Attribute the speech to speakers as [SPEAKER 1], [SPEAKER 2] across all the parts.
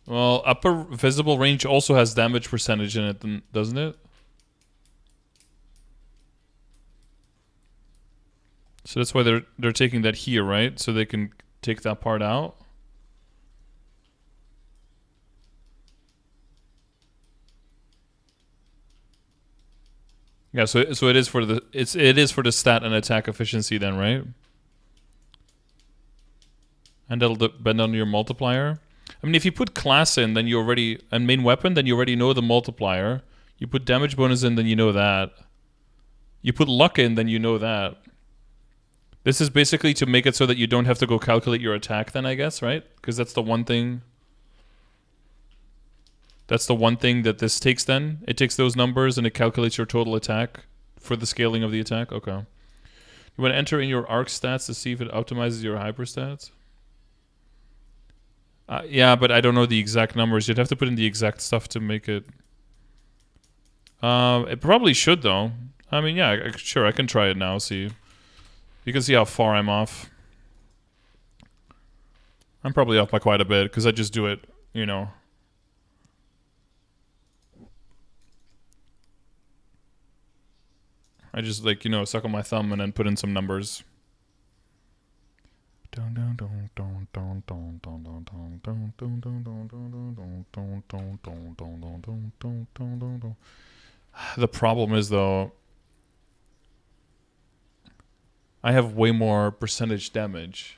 [SPEAKER 1] Well, upper visible range also has damage percentage in it, doesn't it? So that's why they're taking that here, right? So they can take that part out. Yeah, so it is for the it is for the stat and attack efficiency then, right? And that'll depend on your multiplier. I mean, if you put class in, then you already and main weapon, then you already know the multiplier. You put damage bonus in, then you know that. You put luck in, then you know that. This is basically to make it so that you don't have to go calculate your attack then, I guess, right? Because that's the one thing. That's the one thing that this takes then. It takes those numbers and it calculates your total attack for the scaling of the attack. Okay. You want to enter in your arc stats to see if it optimizes your hyper stats? Yeah, but I don't know the exact numbers. You'd have to put in the exact stuff to make it. It probably should though. I mean, yeah, sure, I can try it now. See, you can see how far I'm off. I'm probably off by quite a bit because I just do it, you know. I just like, you know, suck on my thumb and then put in some numbers. The problem is though, I have way more percentage damage.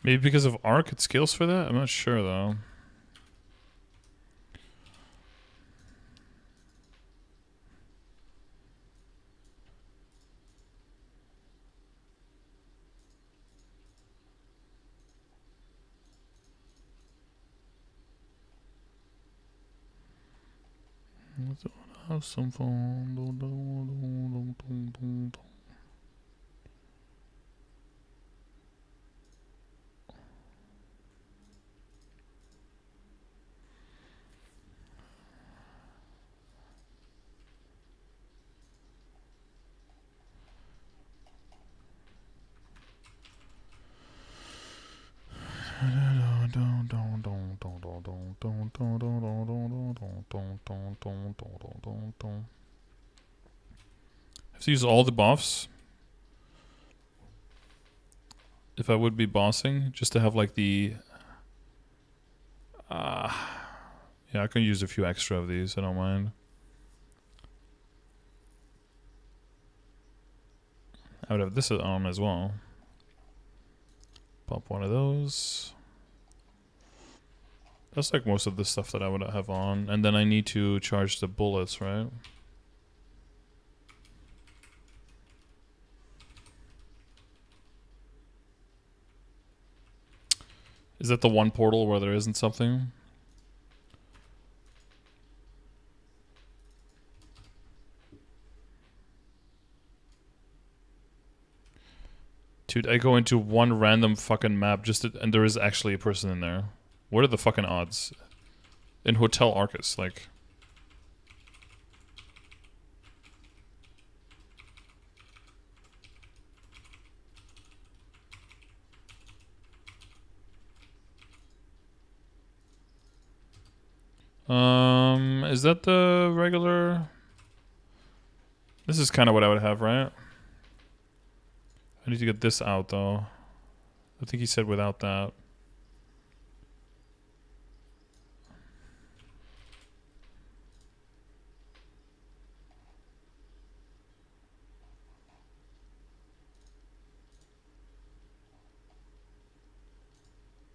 [SPEAKER 1] Maybe because of arc it scales for that? I'm not sure though. Let's have some fun. Have to use all the buffs if I would be bossing, just to have like the yeah, I can use a few extra of these, I don't mind. I would have this on as well. Pop one of those. That's like most of the stuff that I would have on. And then I need to charge the bullets, right? Is that the one portal where there isn't something? Dude, I go into one random fucking map just to, and there is actually a person in there. What are the fucking odds? In Hotel Arcus, like... Is that the regular? This is kind of what I would have, right? I need to get this out, though. I think he said without that.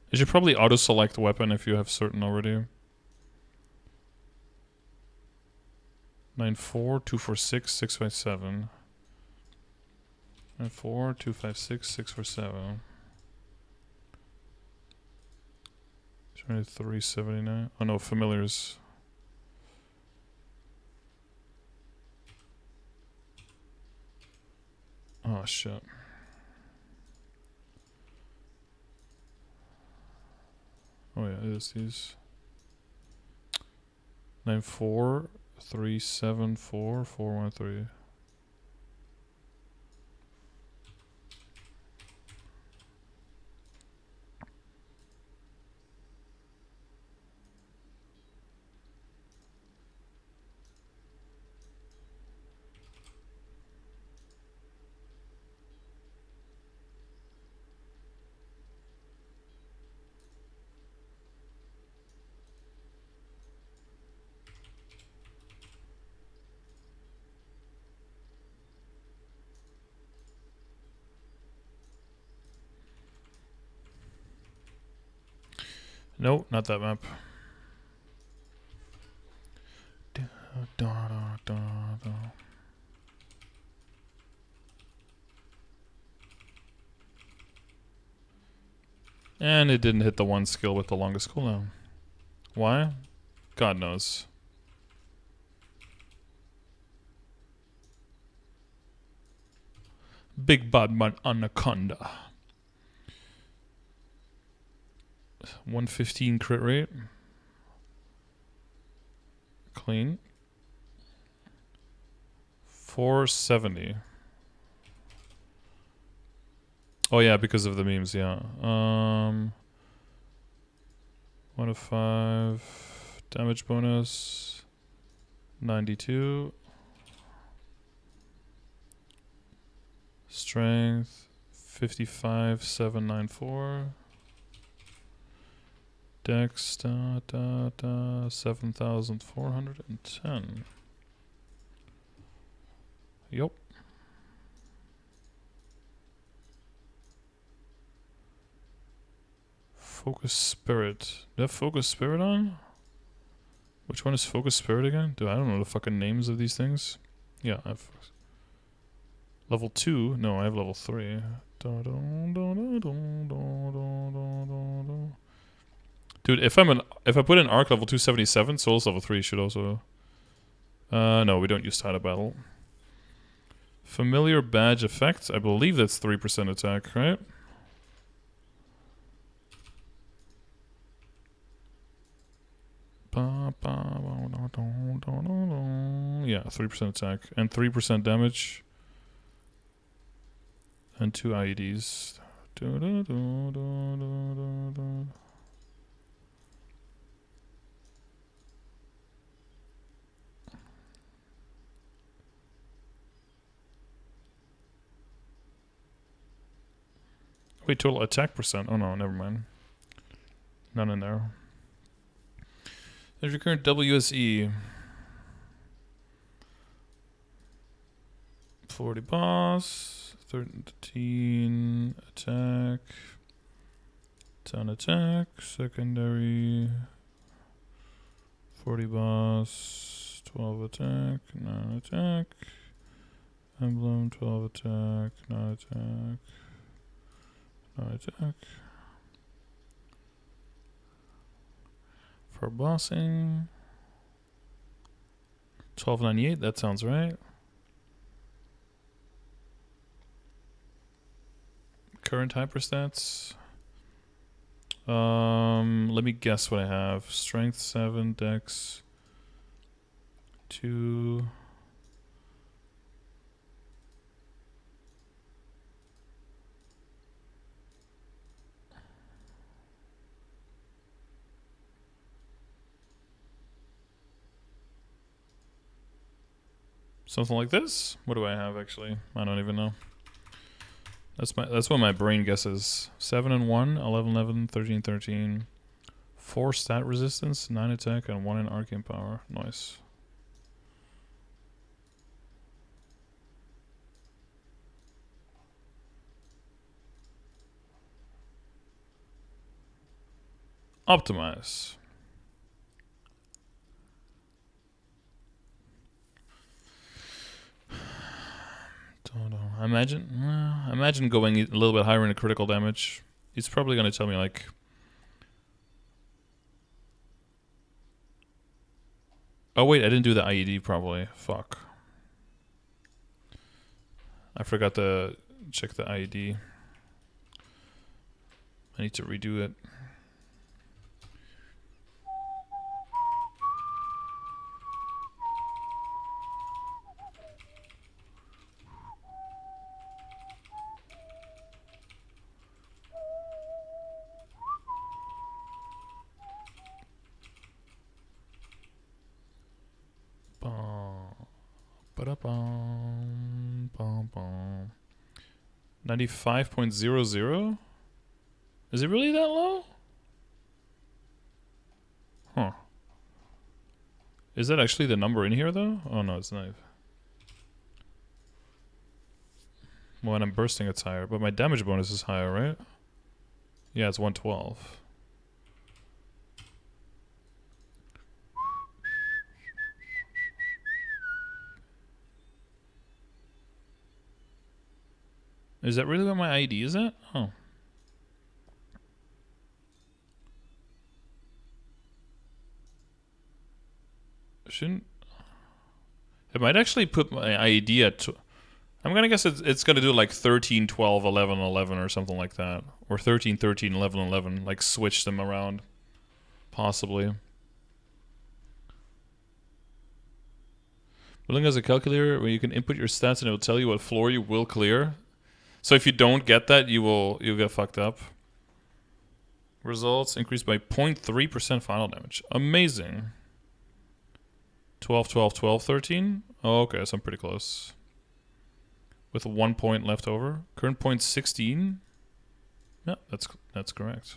[SPEAKER 1] You should probably auto-select weapon if you have certain already. 9-4, 2-4-6, 6-5-7. 9-4, 2-5-6, 6-4-7. 379. Oh no, familiars. Oh shit. Oh yeah, it is these. 94374 413. No, not that map. And it didn't hit the one skill with the longest cooldown. Why? God knows. Big bad man anaconda. 115 crit rate. Clean. 470. Oh yeah, because of the memes, yeah. 1 of 5. Damage bonus. 92. Strength. 55,794. Dex. 7,410. Yup. Focus Spirit. Do I have Focus Spirit on? Which one is Focus Spirit again? Dude, I don't know the fucking names of these things. Yeah, I have level 2. No, I have level 3. Dude, if I put in Arc level 277, Souls level 3 should also. No, we don't use Tide of Battle. Familiar badge effect. I believe that's 3% attack, right? Yeah, 3% attack and 3% damage and 2 IEDs. Wait, total attack percent. Oh no, never mind. None in there. There's your current WSE. 40 boss, 13 attack, 10 attack, secondary, 40 boss, 12 attack, 9 attack, emblem, 12 attack, 9 attack, 9 attack. For bossing, 1298, that sounds right. Current hyperstats. Let me guess what I have. Strength 7, Dex 2. Something like this? What do I have actually? I don't even know. That's what my brain guesses. 7 and 1, 11 11, 13 13. 4 stat resistance, 9 attack, and 1 in arcane power. Nice. Optimize. Don't know. Imagine going a little bit higher in the critical damage. He's probably gonna tell me like. Oh wait, I didn't do the IED probably. Fuck. I forgot to check the IED. I need to redo it. Ba-da-bum, bum, bum. 95.00? Is it really that low? Huh. Is that actually the number in here though? Oh no, it's not. When I'm bursting it's higher, but my damage bonus is higher, right? Yeah, it's 112. Is that really what my ID is at? Oh. Shouldn't... It might actually put my ID at... I'm gonna guess it's gonna do like 13, 12, 11, 11 or something like that. Or 13, 13, 11, 11. Like switch them around. Possibly. Willing has a calculator where you can input your stats and it will tell you what floor you will clear. So if you don't get that, you'll get fucked up. Results increased by 0.3% final damage. Amazing. 12, 12, 12, 13. Oh, okay, so I'm pretty close. With 1 point left over. Current point 16. Yeah, that's correct.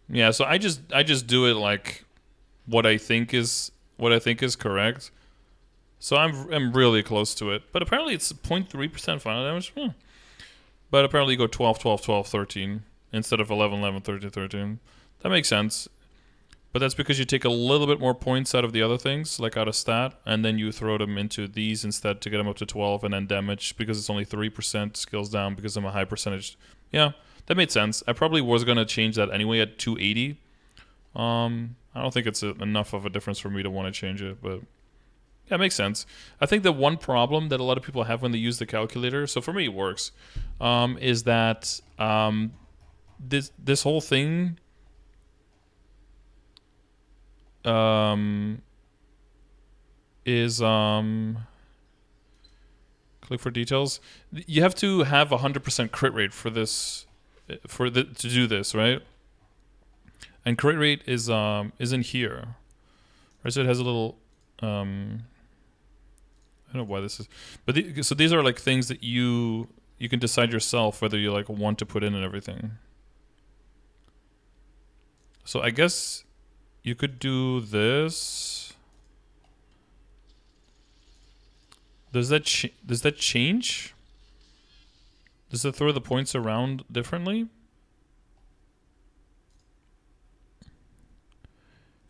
[SPEAKER 1] Yeah, so I just do it like what I think is correct. So I'm really close to it. But apparently it's 0.3% final damage. But apparently you go 12, 12, 12, 13 instead of 11, 11, 13, 13. That makes sense. But that's because you take a little bit more points out of the other things, like out of stat, and then you throw them into these instead to get them up to 12, and then damage because it's only 3% skills down because I'm a high percentage. Yeah, that made sense. I probably was going to change that anyway at 280. I don't think it's enough of a difference for me to want to change it, but yeah, it makes sense. I think the one problem that a lot of people have when they use the calculator, so for me it works, is that this whole thing is click for details. You have to have 100% crit rate for this, to do this, right? And crit rate is in here, right? So it has a little I don't know why this is, but so these are like things that you can decide yourself whether you like want to put in and everything. So I guess you could do this. Does that change? Does it throw the points around differently?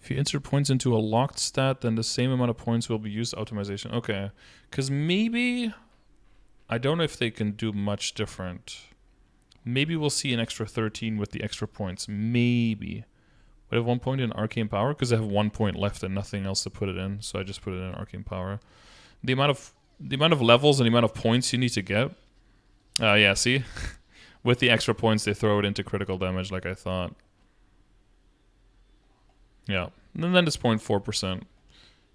[SPEAKER 1] If you insert points into a locked stat, then the same amount of points will be used optimization. Okay, because maybe I don't know if they can do much different. Maybe we'll see an extra 13 with the extra points. Maybe. Would I have 1 point in arcane power? Because I have 1 point left and nothing else to put it in, so I just put it in arcane power. The amount of levels and the amount of points you need to get. Yeah, see? With the extra points, they throw it into critical damage like I thought. Yeah. And then it's 0.4%.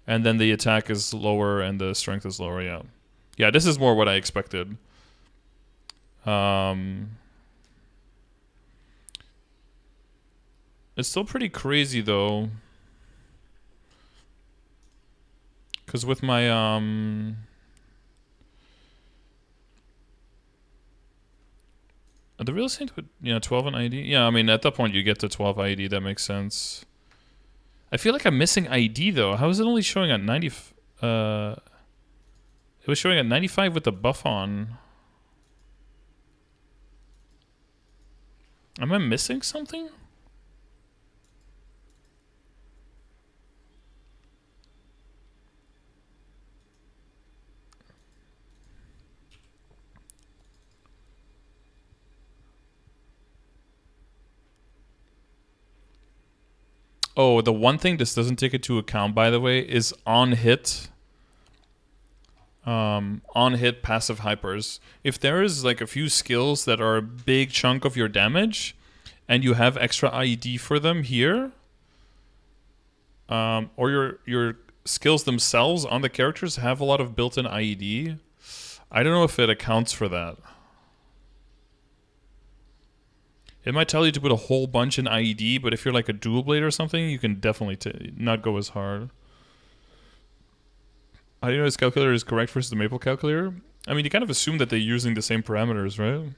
[SPEAKER 1] And then the attack is lower and the strength is lower, yeah. Yeah, this is more what I expected. It's still pretty crazy though. Because with my the real estate would 12 and ID. Yeah, I mean at that point you get to 12 ID, that makes sense. I feel like I'm missing ID though. How is it only showing at 90? It was showing at 95 with the buff on. Am I missing something? Oh, the one thing this doesn't take into account, by the way, is on hit passive hypers. If there is like a few skills that are a big chunk of your damage and you have extra IED for them here, or your skills themselves on the characters have a lot of built-in IED, I don't know if it accounts for that. It might tell you to put a whole bunch in IED, but if you're like a dual blade or something, you can definitely not go as hard. How do you know this calculator is correct versus the Maple calculator? I mean, you kind of assume that they're using the same parameters, right?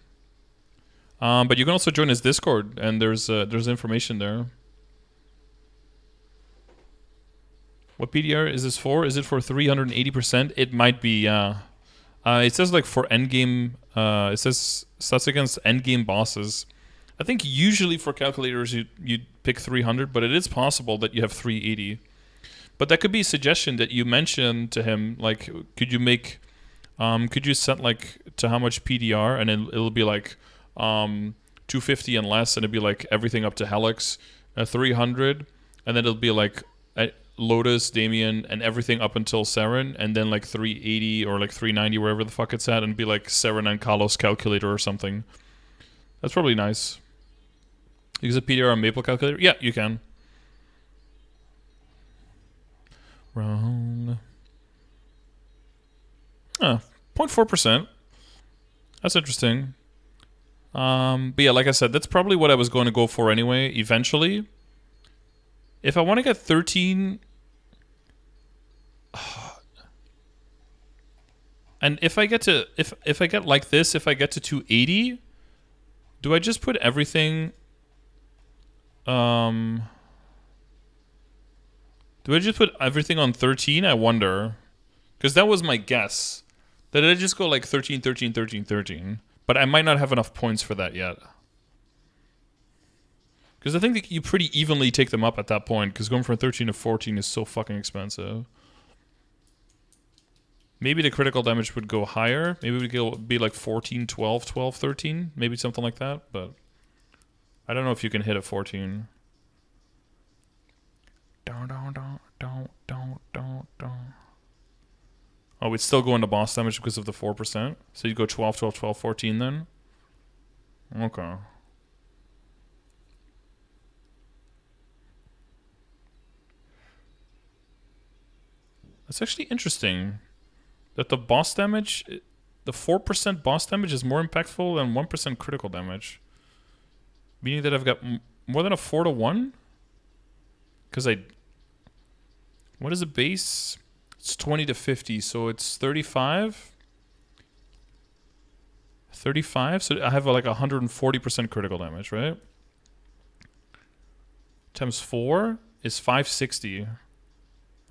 [SPEAKER 1] But you can also join his Discord, and there's information there. What PDR is this for? Is it for 380%? It might be, it says like for endgame, it says stats against endgame bosses. I think usually for calculators you pick 300, but it is possible that you have 380. But that could be a suggestion that you mention to him, like, could you set like to how much PDR, and it'll be like 250 and less, and it'd be like everything up to Helix, 300, and then it'll be like Lotus, Damien, and everything up until Seren, and then like 380 or like 390, wherever the fuck it's at, and be like Seren and Kalos calculator or something. That's probably nice. Use a PDR on Maple calculator? Yeah, you can. Wrong. 0.4%. That's interesting. But yeah, like I said, that's probably what I was going to go for anyway, eventually. If I want to get 13... And if I get to... If I get like this, if I get to 280... Do I just put everything... Do I just put everything on 13? I wonder. Because that was my guess. That I just go like 13, 13, 13, 13. But I might not have enough points for that yet. Because I think that you pretty evenly take them up at that point. Because going from 13 to 14 is so fucking expensive. Maybe the critical damage would go higher. Maybe it would be like 14, 12, 12, 13. Maybe something like that. But I don't know if you can hit a 14. Oh, it's still going to boss damage because of the 4%? So you go 12, 12, 12, 14 then? Okay. That's actually interesting. That the boss damage, the 4% boss damage is more impactful than 1% critical damage. Meaning that I've got more than a 4 to 1? Because what is the base? It's 20 to 50, so it's 35? 35? So I have like 140% critical damage, right? Times 4 is 560.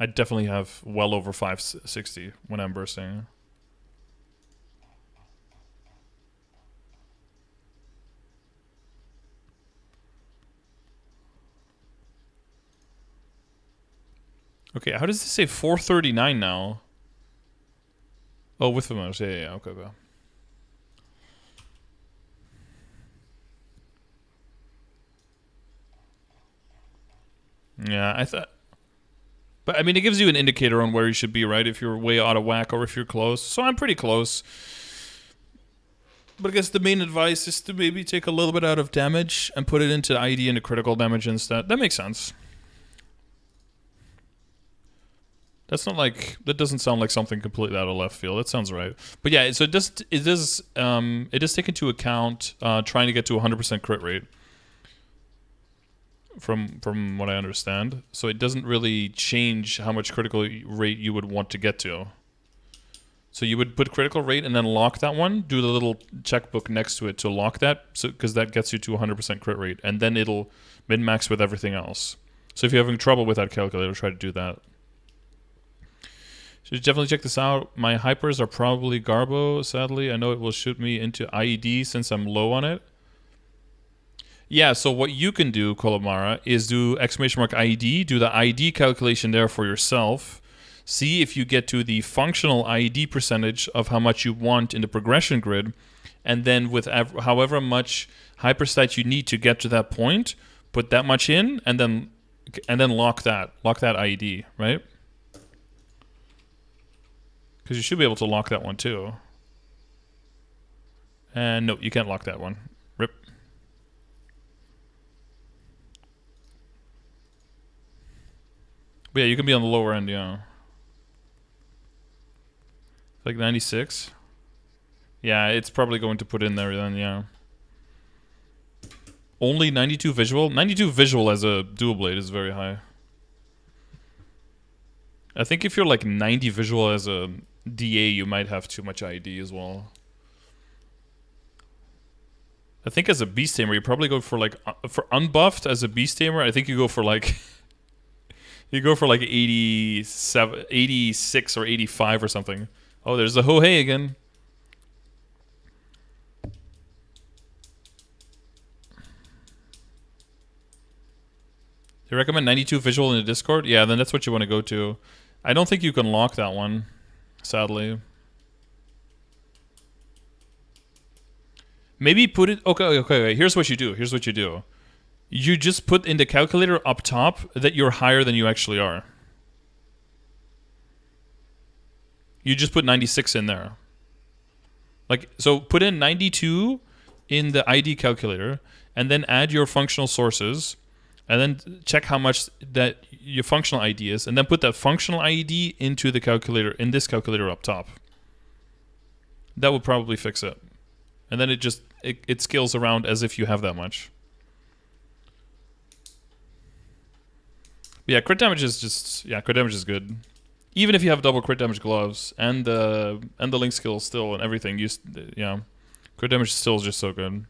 [SPEAKER 1] I definitely have well over 560 when I'm bursting. Okay, how does this say 439 now? Oh, with the mouse. Yeah, okay, okay. Yeah, I thought... But, I mean, it gives you an indicator on where you should be, right? If you're way out of whack or if you're close. So I'm pretty close. But I guess the main advice is to maybe take a little bit out of damage and put it into ID into critical damage instead. That makes sense. That's not like... That doesn't sound like something completely out of left field. That sounds right. But yeah, so it does take into account trying to get to 100% crit rate. From what I understand. So it doesn't really change how much critical rate you would want to get to. So you would put critical rate and then lock that one, do the little checkbook next to it to lock that, so because that gets you to 100% crit rate, and then it'll min-max with everything else. So if you're having trouble with that calculator, try to do that. Should definitely check this out. My hypers are probably Garbo, sadly. I know it will shoot me into IED since I'm low on it. Yeah, so what you can do, Kolomara, is do !IED, do the IED calculation there for yourself, see if you get to the functional IED percentage of how much you want in the progression grid, and then with however much hyperstat you need to get to that point, put that much in, and then lock that IED, right? Because you should be able to lock that one too. And no, you can't lock that one. Rip. But yeah, you can be on the lower end, yeah. Like 96? Yeah, it's probably going to put in there then, yeah. only 92 visual. 92 visual as a dual blade is very high. I think if you're like 90 visual as a DA, you might have too much ID as well. I think as a beast tamer, you probably go for like for unbuffed as a beast tamer. I think you go for like you go for like 87, 86 or 85 or something. Oh, there's the Ho-Hey again. You recommend 92 visual in the Discord? Yeah, then that's what you want to go to. I don't think you can lock that one, sadly. Maybe put it... Okay. Here's what you do. You just put in the calculator up top that you're higher than you actually are. You just put 96 in there. Like, so put in 92 in the ID calculator, and then add your functional sources, and then check how much that your functional ID is, and then put that functional ID into the calculator, in this calculator up top. That would probably fix it. And then it scales around as if you have that much. But yeah, crit damage is just... Yeah, crit damage is good. Even if you have double crit damage gloves and the link skill still and everything, yeah, crit damage still is just so good.